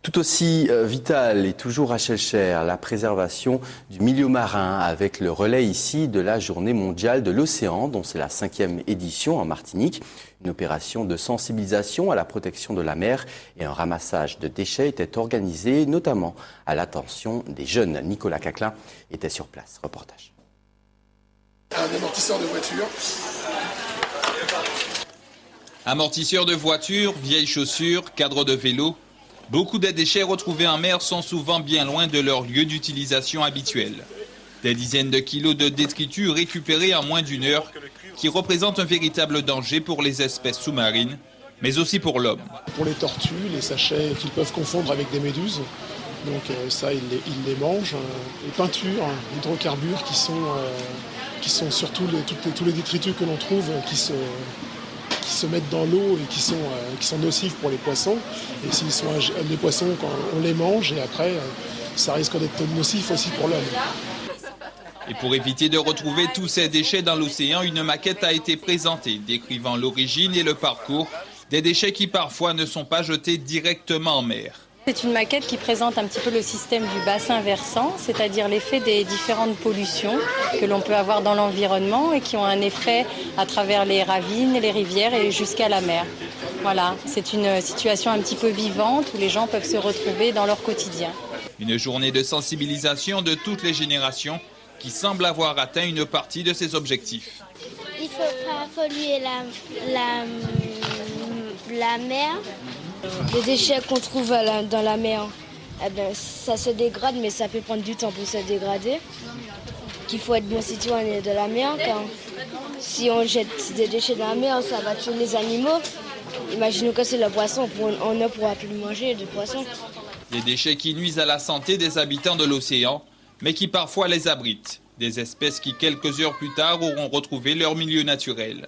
Tout aussi vital et toujours Rachel Cher, la préservation du milieu marin avec le relais ici de la Journée mondiale de l'océan dont c'est la 5e édition en Martinique. Une opération de sensibilisation à la protection de la mer et un ramassage de déchets était organisé notamment à l'attention des jeunes. Nicolas Caclin était sur place. Reportage. Un amortisseur de voiture. Amortisseurs de voiture, vieilles chaussures, cadres de vélo. Beaucoup des déchets retrouvés en mer sont souvent bien loin de leur lieu d'utilisation habituel. Des dizaines de kilos de détritus récupérés en moins d'une heure qui représentent un véritable danger pour les espèces sous-marines, mais aussi pour l'homme. Pour les tortues, les sachets qu'ils peuvent confondre avec des méduses, donc ça ils les mangent. Les peintures, hydrocarbures qui sont surtout tous les détritus que l'on trouve qui se mettent dans l'eau et qui sont nocifs pour les poissons. Et s'ils sont les poissons, quand on les mange, et après, ça risque d'être nocif aussi pour l'homme. Et pour éviter de retrouver tous ces déchets dans l'océan, une maquette a été présentée, décrivant l'origine et le parcours des déchets qui parfois ne sont pas jetés directement en mer. C'est une maquette qui présente un petit peu le système du bassin versant, c'est-à-dire l'effet des différentes pollutions que l'on peut avoir dans l'environnement et qui ont un effet à travers les ravines, les rivières et jusqu'à la mer. Voilà, c'est une situation un petit peu vivante où les gens peuvent se retrouver dans leur quotidien. Une journée de sensibilisation de toutes les générations qui semble avoir atteint une partie de ses objectifs. Il ne faut pas polluer la mer. Les déchets qu'on trouve dans la mer, eh ben, ça se dégrade, mais ça peut prendre du temps pour se dégrader. Qu'il faut être bon citoyen de la mer, car si on jette des déchets dans la mer, ça va tuer les animaux. Imaginons que c'est le poisson, on ne pourra plus manger de poisson. Des déchets qui nuisent à la santé des habitants de l'océan, mais qui parfois les abritent. Des espèces qui, quelques heures plus tard, auront retrouvé leur milieu naturel.